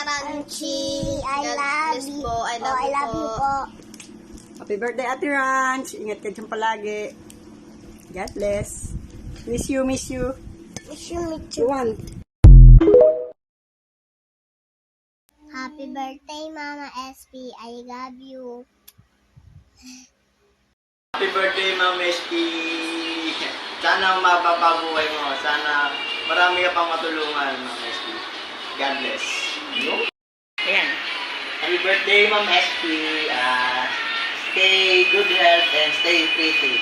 Ranchi. I love you. I love you po. Happy birthday, Ate Ranch. Ingat ka dyan palagi. God bless. Miss you, miss you. Wish you meet you. Juan. Happy birthday, Mama SP. I love you. Happy birthday, Ma'am SP. Sana mapapabuhay mo. Sana marami ka pang matulungan, Ma'am SP. God bless. Ayan. Happy birthday, Ma'am SP. Stay good health and stay pretty.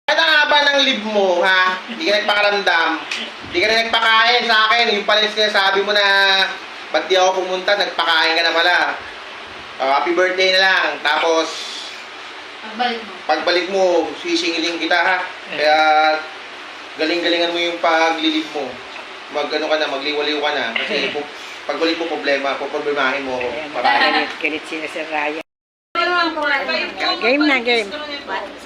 Ano nga ba ng live mo, ha? Hindi ka nagpakaramdam. Hindi ka na nagpakain sa akin. Yung pala yung sinasabi mo na ba't di ako pumunta, nagpakain ka na pala. Happy birthday na lang. Tapos, pagbalik mo, sisingiling kita, ha? Kaya, galing-galingan mo yung paglilib mo. Mag-ano ka na, magliwaliw ka na. Kasi, pagbalik mo problemahin mo ako. Galit sila sa Raya. Game na, game.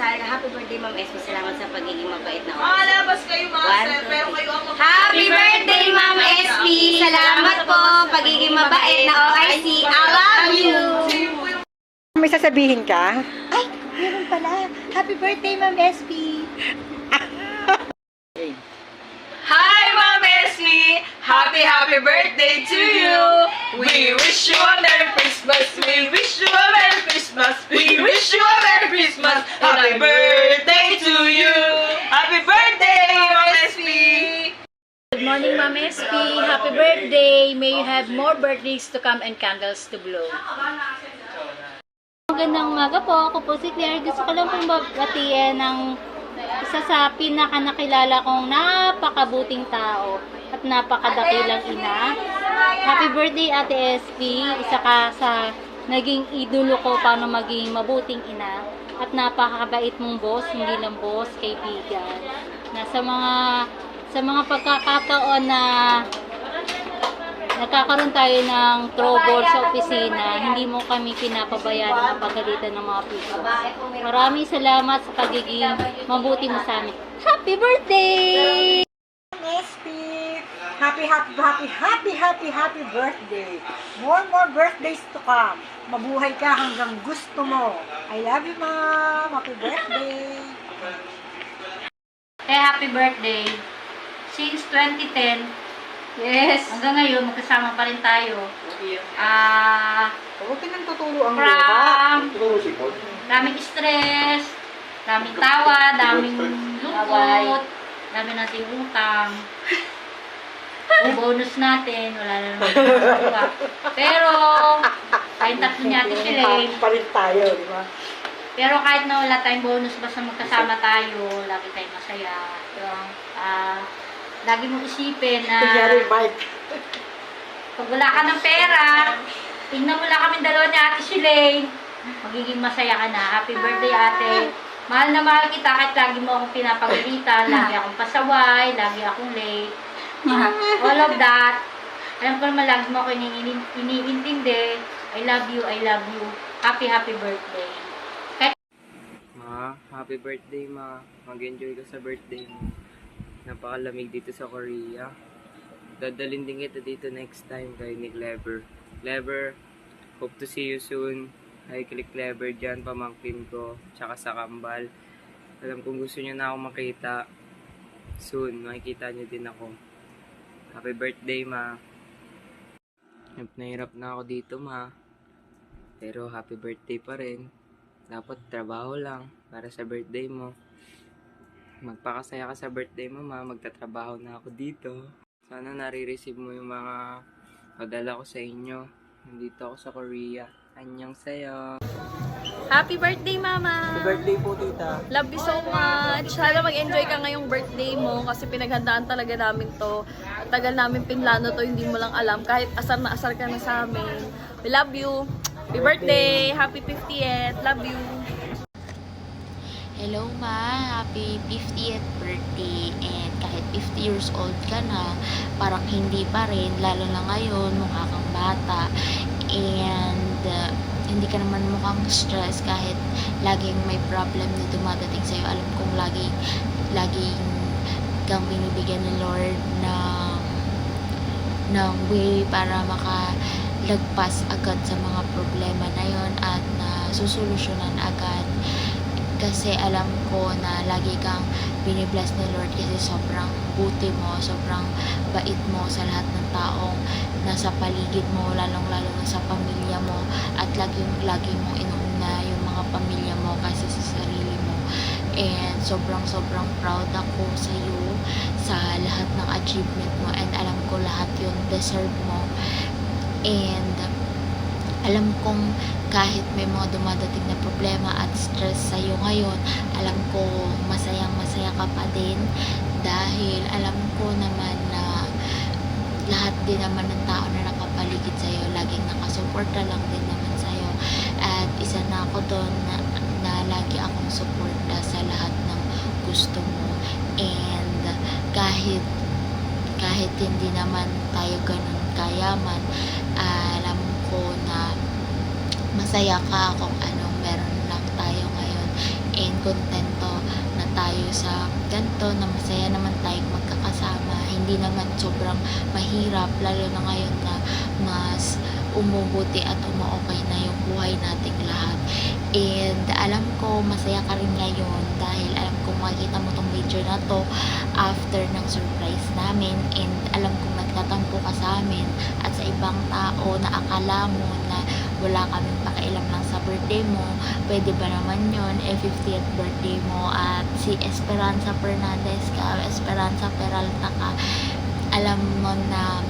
Happy birthday, Ma'am SP. Salamat sa pagiging mabait na Malabas kayo, Master. Pero kayo ang Happy birthday, Ma'am SP. Salamat po pagiging mabait na OIC. I love you. May sasabihin ka? Ay, meron pala. Happy birthday, Ma'am SP. Hi, Ma'am SP! Happy birthday to you! We wish you a Merry Christmas! We wish you a Merry Christmas! We wish you a Merry Christmas! Happy birthday to you! Happy birthday, Ma'am SP! Good morning, Ma'am SP. Happy birthday. May you have more birthdays to come and candles to blow. Magandang umaga po. Ako po si Claire. Gusto ko lang pong batiin ng isa sa pinaka-nakilala kong napakabuting tao at napakadakilang ina. Happy birthday, Ate SP. Isa ka sa naging idolo ko paano maging mabuting ina. At napakabait mong boss, hindi lang boss, kaibigan. Na sa mga pagkakataon na nagkakaroon tayo ng trouble sa opisina, hindi mo kami pinapabayaan ng pagalitan ng mga people. Maraming salamat sa pagiging mabuti mo sa amin. Happy birthday! SP! Happy birthday! More birthdays to come. Mabuhay ka hanggang gusto mo. I love you, Ma'am. Happy birthday! Happy birthday! Since 2010, yes, hanggang ngayon, magkasama pa rin tayo. Huwag ka nang tuturo ang Daming stress, daming tawa, daming lungkot, daming nating utang. Yung bonus natin, wala na naman makuha. Pero, kahit tatlo niya ate Shilane, pa rin tayo, di ba? pero kahit na wala tayong bonus, basta magkasama tayo, lagi tayong masaya. Lagi mong isipin na Kunyari, Mike. pag wala ka ng pera, tingnan mo lang kami dalawa ni Ate Shilane, magiging masaya ka na. Happy birthday, ate. Mahal na mahal kita kahit lagi mo akong pinapagalitan, lagi akong pasaway, lagi akong late. All of that. Alam ko naman lagi mo ako iniintindi. I love you, I love you. Happy birthday. Ma, happy birthday, ma. Mag-enjoy ka sa birthday mo. Napakalamig dito sa Korea. Dadalhin din kita dito next time kay ni Clever. Clever, hope to see you soon. Hi, kay Clever dyan, pamangkin ko. Tsaka sa Kambal. Alam kong gusto niyo na ako makita. Soon, makikita niyo din ako. Happy birthday, ma. Hirap na ako dito, ma. Pero happy birthday pa rin. Dapat trabaho lang para sa birthday mo. Magpakasaya ka sa birthday mo, ma. Magtatrabaho na ako dito. Sana nare-receive mo yung mga padala ko sa inyo. Nandito ako sa Korea. Annyeong sayo. Happy birthday, Mama! Happy birthday po, tita. Love you so much! Sana mag-enjoy ka ngayong birthday mo kasi pinaghandaan talaga namin to. Tagal namin pinlano to, hindi mo lang alam. Kahit asar na asar ka na sa amin. We love you! Happy birthday! Happy 50th! Love you! Hello ma, happy 50th birthday, and kahit 50 years old ka na, parang hindi pa rin, lalo na ngayon, mukha kang bata, and hindi ka naman mukhang stress kahit laging may problem na dumadating sa'yo. Alam kong laging kang binibigyan ng Lord ng way para makalagpas agad sa mga problema na yon at na susolusyonan agad. Kasi alam ko na lagi kang binibless ni Lord kasi sobrang buti mo, sobrang bait mo sa lahat ng taong nasa paligid mo, lalong-lalo na sa pamilya mo, at lagi mo inuuna yung mga pamilya mo kasi sa sarili mo. And sobrang proud ako sa iyo sa lahat ng achievement mo, and alam ko lahat yun deserve mo. And alam kong kahit may mga dumadating na problema at stress sa'yo ngayon, alam ko masaya ka pa din dahil alam ko naman na lahat din naman ng tao na nakapaligid sa'yo, laging nakasuporta lang din naman sa'yo. At isa na ako doon na lagi akong suporta sa lahat ng gusto mo. And kahit hindi naman tayo ganun kayaman, alam ko na masaya ka kung anong meron lang tayo ngayon, and kontento na tayo sa ganito, na masaya naman tayong magkakasama. Hindi naman sobrang mahirap, lalo na ngayon na mas umubuti at umuokay na yung buhay nating lahat. And alam ko masaya ka rin ngayon dahil alam ko makikita mo tong video na to after ng surprise namin, and alam ko nagtatampo ka sa amin at sa ibang tao na akala mo na wala kaming pakialam lang sa birthday mo. Pwede ba naman yun, 50th birthday mo at si Esperanza Fernandez ka, Esperanza Peralta ka. Alam mo na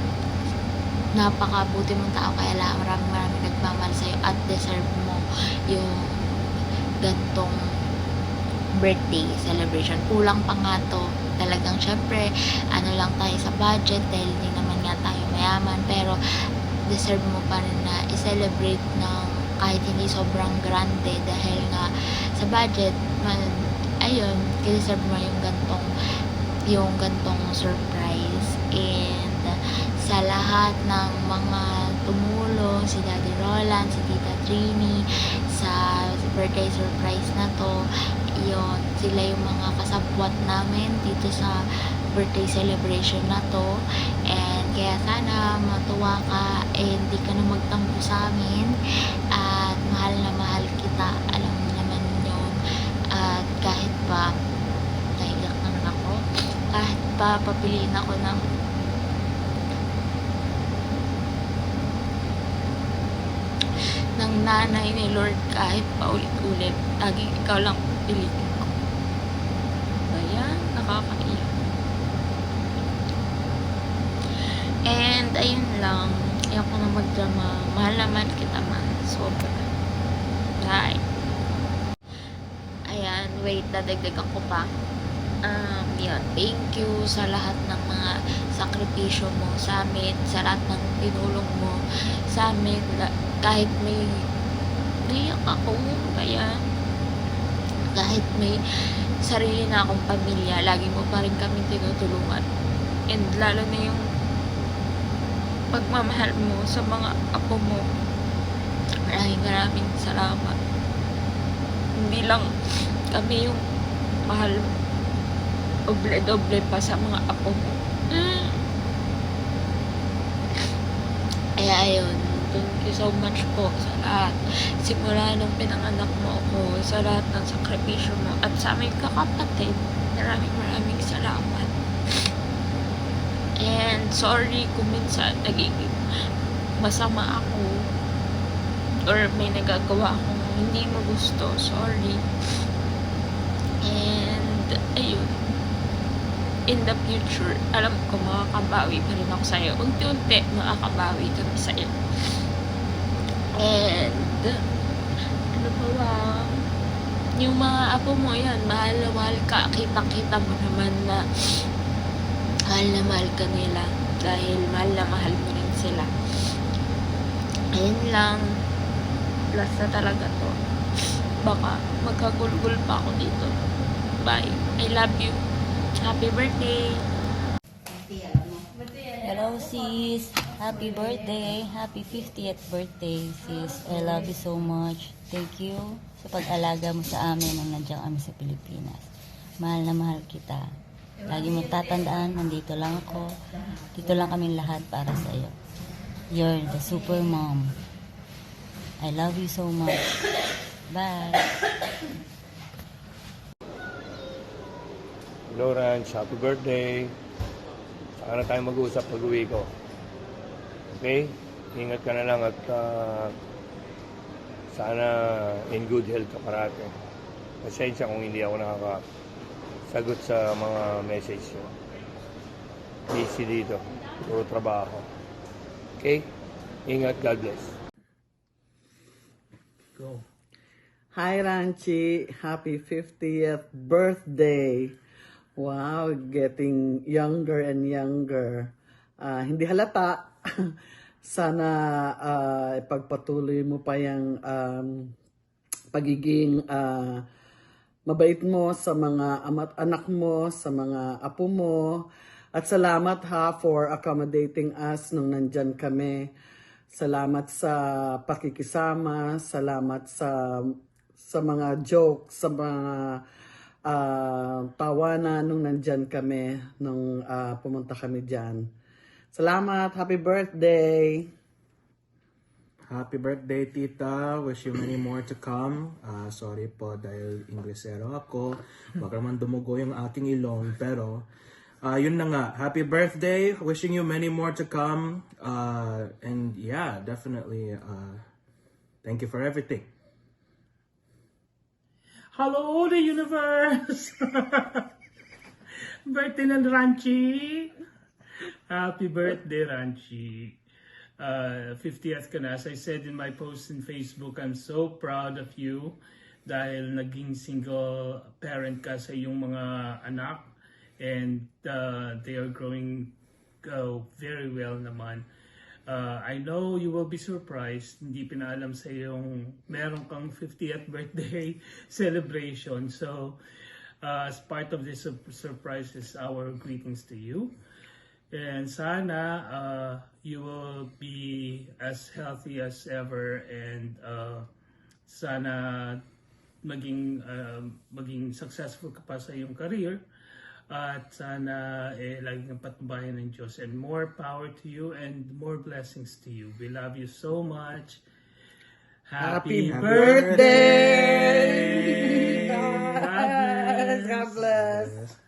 napakabuti mong tao, kaya maraming nagmamahal sa'yo at deserve mo yung gantong birthday celebration. Kulang pa nga to. Talagang syempre, lang tayo sa budget dahil hindi naman nga tayo mayaman, pero deserve mo pa rin na i-celebrate ng kahit hindi sobrang grande dahil nga sa budget, ayun, deserve mo yung gantong surprise. And sa lahat ng mga tumulong, si Daddy Roland, si Tita Trini, sa birthday surprise na to, yun, sila yung mga kasabwat namin dito sa birthday celebration na to. And kaya sana matuwa ka and di ka na magtampo sa amin, at mahal na mahal kita, alam mo naman yun. At kahit pa naiyak naman ako, kahit pa papiliin ako ng nanay ni Lord, kahit pa ulit-ulit, laging ikaw lang piliin ko. Ayan, nakakaiyak. And ayun lang, ayaw ko na magdrama. Mahal naman kita, man. Sobra. Bye. Ayan, wait, dadagdagan ko pa. Yun, thank you sa lahat ng mga sakripisyo mo sa amin, sa lahat ng tinulong mo sa amin, kahit may naiyak ako, kaya kahit may sarili na akong pamilya, lagi mo pa rin kami tinutulungan. And lalo na yung pagmamahal mo sa mga apo mo. Maraming salamat. Hindi lang kami yung mahal, doble pa sa mga apo mo. Kaya ayun, thank you so much po sa lahat. Simula nung pinanganak mo ako, sa lahat ng sakripisyo mo, at sa aming kakapatid, maraming salamat. And sorry kung minsan nagiging masama ako or may nagagawa akong hindi mo gusto. Sorry. And ayun, in the future, alam ko makakabawi pa rin ako sa'yo. Unti-unti makakabawi kami sa'yo. And ano pa ba, yung mga apo mo yan, mahal na mahal ka. Kita-kita mo naman na mahal ka nila dahil mahal na mahal mo rin sila. Ayun lang, plus na talaga to. Baka magkagulgul pa ako dito. Bye. I love you. Happy birthday. Hello sis, happy birthday, happy 50th birthday sis. I love you so much. Thank you sa pag-alaga mo sa amin nang nandiyan kami sa Pilipinas. Mahal na mahal kita. Lagi mo tatandaan, nandito lang ako. Dito lang kami lahat para sa iyo. You're the super mom. I love you so much. Bye. Hello, Ranch. Happy birthday. Saka na tayo mag-uusap pag-uwi ko. Okay? Ingat ka na lang at sana in good health ka parate. Pasensya kung hindi ako nakakasagot sa mga message nyo. Busy dito. Puro trabaho. Okay? Ingat. God bless. Go. Hi, Ranchi. Happy 50th birthday. Wow, getting younger and younger. Hindi halata. Sana ipagpatuloy mo pa yung pagiging mabait mo sa mga anak mo, sa mga apo mo. At salamat for accommodating us nung nandyan kami. Salamat sa pakikisama, salamat sa mga jokes, sa mga tawanan nung nandyan kami, nung pumunta kami dyan. Salamat! Happy birthday! Happy birthday, tita. Wish you many more to come. Sorry po dahil Inglesero ako. Baka naman dumugo yung aking ilong. Pero, yun na nga. Happy birthday. Wishing you many more to come. And yeah, definitely. Thank you for everything. Hello, the universe! Birthday ng Ranchi! Happy birthday, Ranchi! 50th ka na. As I said in my post in Facebook, I'm so proud of you dahil naging single parent ka sa iyong mga anak and they are growing very well naman. I know you will be surprised. Hindi pinaalam sa yung meron kang 50th birthday celebration. So, as part of this surprise is our greetings to you. And sana you will be as healthy as ever and sana maging successful ka pa sa iyong career. At sana lagi kang patnubayan ng Diyos. And more power to you and more blessings to you. We love you so much. Happy birthday! God bless! God bless!